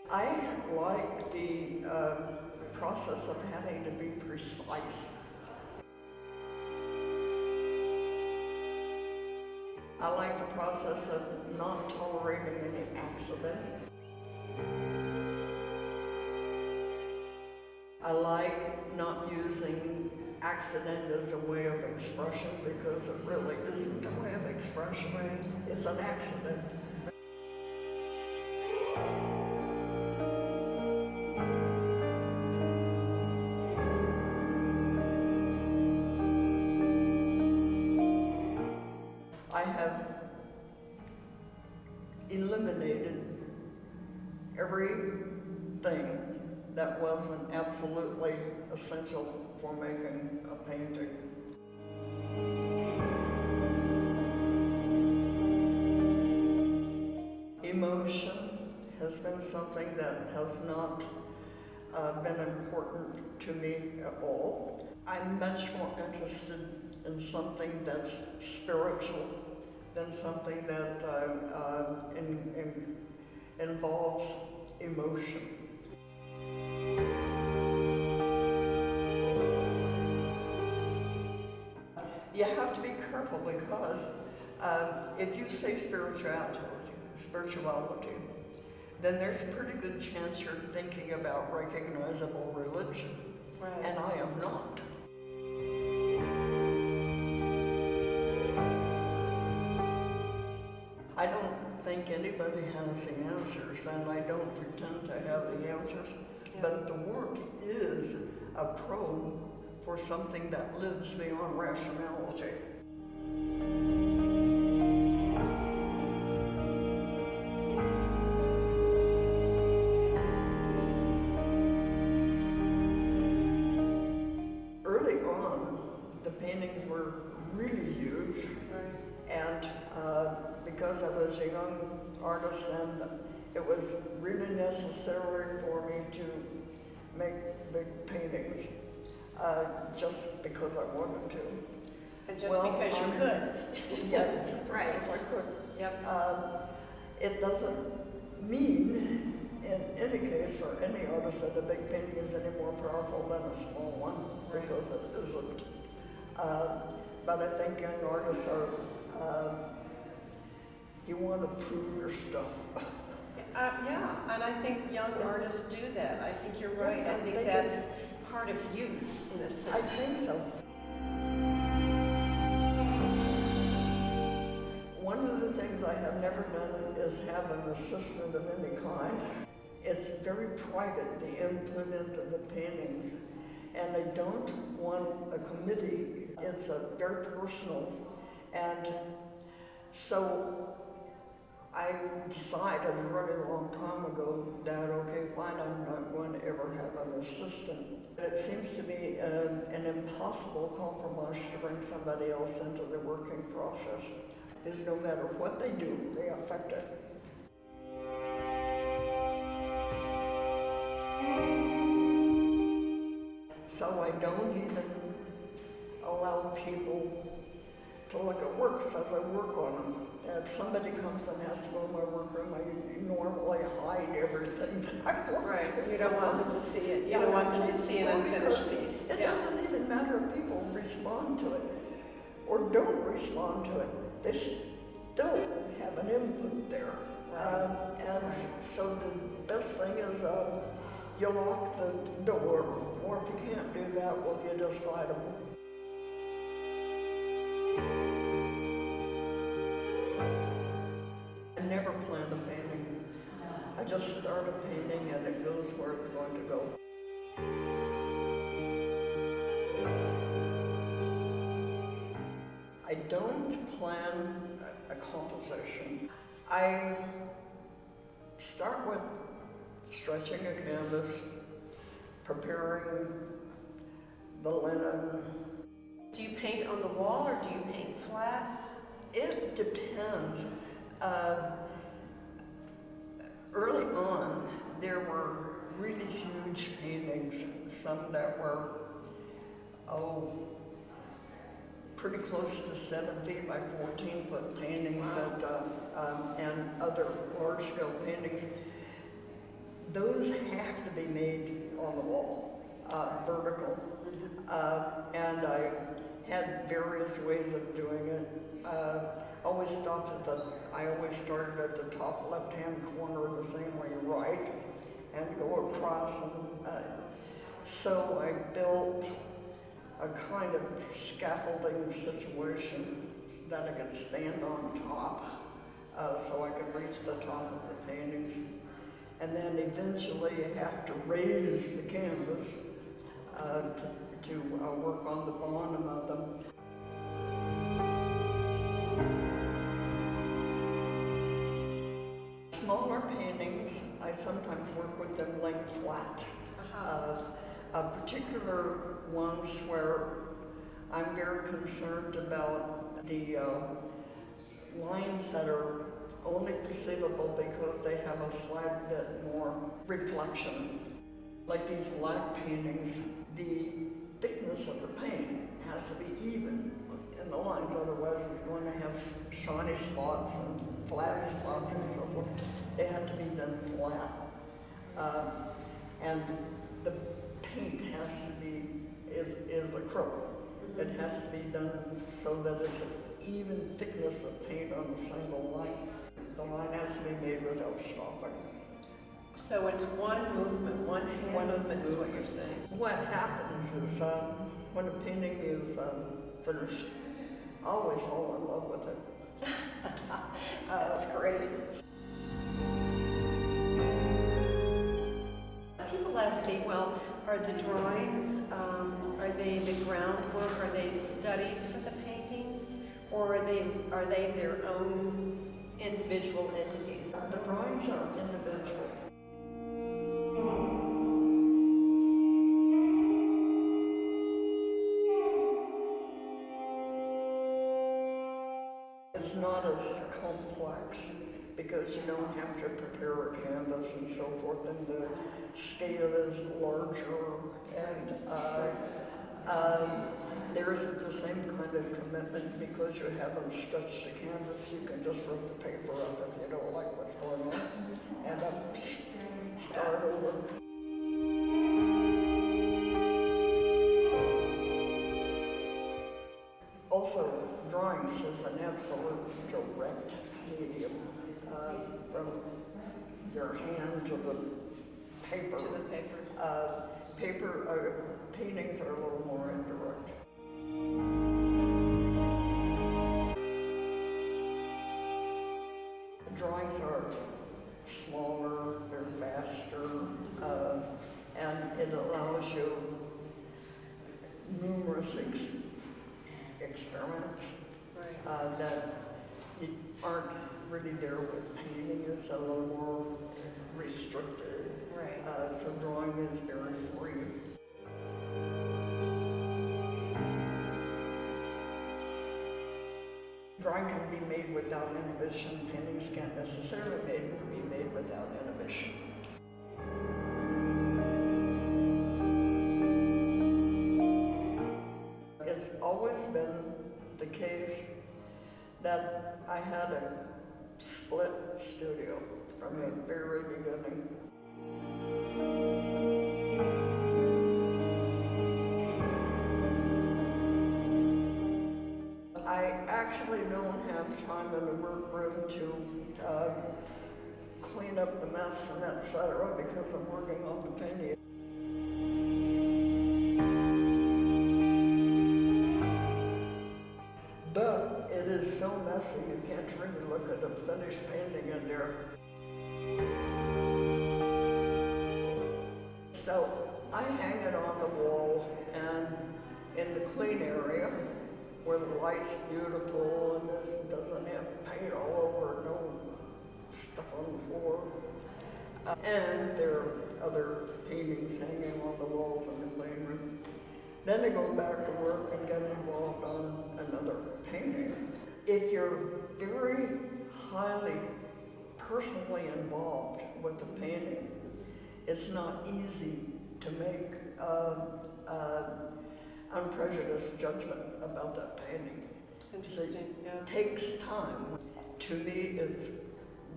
I like the process of having to be precise. I like the process of not tolerating any accident. I like not using accident as a way of expression because it really isn't a way of expression. It's an accident. I have eliminated everything that wasn't absolutely essential for making a painting. Emotion has been something that has not been important to me at all. I'm much more interested in something that's spiritual than something that involves emotion. You have to be careful because if you say spirituality, then there's a pretty good chance you're thinking about recognizable religion, Right. and I am not. I don't think anybody has the answers, and I don't pretend to have the answers, but the work is a probe for something that lives beyond rationality. Early on, the paintings were really huge, and because I was a young artist and it was really necessary for me to make big paintings just because I wanted to. And just because you could. Yeah, just Right. because I could. Yep. It doesn't mean, in any case, for any artist that a big painting is any more powerful than a small one, because it isn't. But I think young artists are, you want to prove your stuff. Yeah, and I think young artists do that. I think you're right. Yeah, I think that's part of youth, in a sense. I think so. One of the things I have never done is have an assistant of any kind. It's very private, the input into the paintings, and I don't want a committee. It's very personal, and so I decided a really long time ago that, okay, fine, I'm not going to ever have an assistant. It seems to be an impossible compromise to bring somebody else into the working process, is no matter what they do, they affect it. So I don't even allow people to look at works as I work on them. If somebody comes and has to go to my workroom, I normally hide everything that I work. Right, you don't want them to see it. You don't want them to see an unfinished piece. It doesn't even matter if people respond to it or don't respond to it. They still have an input there. And so the best thing is you lock the door, or if you can't do that, well, you just hide them. I never plan a painting. I just start a painting and it goes where it's going to go. I don't plan a composition. I start with stretching a canvas, preparing the linen. Do you paint on the wall or do you paint flat? It depends. Early on, there were really huge paintings, some that were, pretty close to 7 feet by 14-foot paintings. Wow. And other large-scale paintings. those have to be made on the wall, vertical. And I had various ways of doing it. I always started at the top left-hand corner the same way right, and go across. And so I built a kind of scaffolding situation that I could stand on top, so I could reach the top of the paintings. And then eventually I have to raise the canvas to work on the bottom of them. Smaller paintings, I sometimes work with them laying flat. Particular ones where I'm very concerned about the lines that are only perceivable because they have a slight bit more reflection. Like these black paintings, the thickness of the paint has to be even in the lines, otherwise it's going to have shiny spots and flat spots and so forth. They have to be done flat. And the paint has to be, is acrylic. It has to be done so that it's an even thickness of paint on a single line. The line has to be made without stopping. So it's one movement, one hand movement is what you're saying. What happens is when a painting is finished, I always fall in love with it. That's great. People ask me, well, are the drawings, are they the groundwork, are they studies for the paintings, or are they their own individual entities? The drawings are individual. It's not as complex because you don't have to prepare a canvas and so forth, and the scale is larger, and there isn't the same kind of commitment because you haven't stretched the canvas. You can just rip the paper up if you don't like what's going on, and start over. Also, drawings is an absolute direct medium from your hand to the paper. Paintings are a little more indirect. Drawings are smaller, they're faster, and it allows you numerous experiments that you aren't really there with painting. It's a little more restricted. Right. So drawing is very free. Drawing can be made without inhibition. Paintings can't necessarily be made without inhibition. It's always been the case that I had a split studio from the very beginning. I actually don't have time in the workroom to clean up the mess and etc. because I'm working on the painting. But it is so messy you can't really look at a finished painting in there. So I hang it on the wall, and in the clean area where the light's beautiful and it doesn't have paint all over, no stuff on the floor. And there are other paintings hanging on the walls in the clean room. Then I go back to work and get involved on another painting. If you're very highly personally involved with the painting, it's not easy to make unprejudiced judgment about that painting. Interesting, It takes time. To me, it's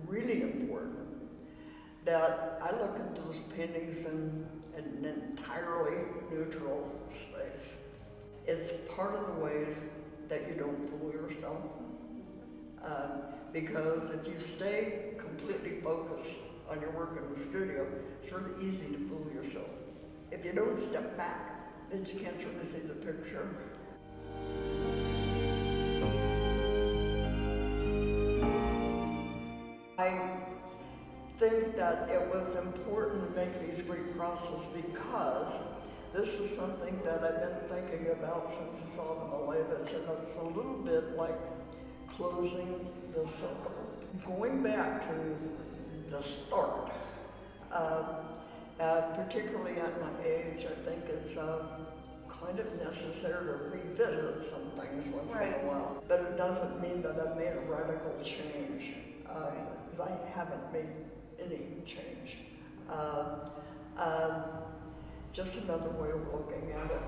really important that I look at those paintings in an entirely neutral space. It's part of the ways that you don't fool yourself. Because if you stay completely focused on your work in the studio, it's really easy to fool yourself. If you don't step back, then you can't really see the picture. I think that it was important to make these Greek crosses because this is something that I've been thinking about since I saw the Malevich, and it's a little bit like closing the circle. Going back to the start, particularly at my age, I think it's kind of necessary to revisit some things once in a while. But it doesn't mean that I've made a radical change, because I haven't made any change. Just another way of looking at it.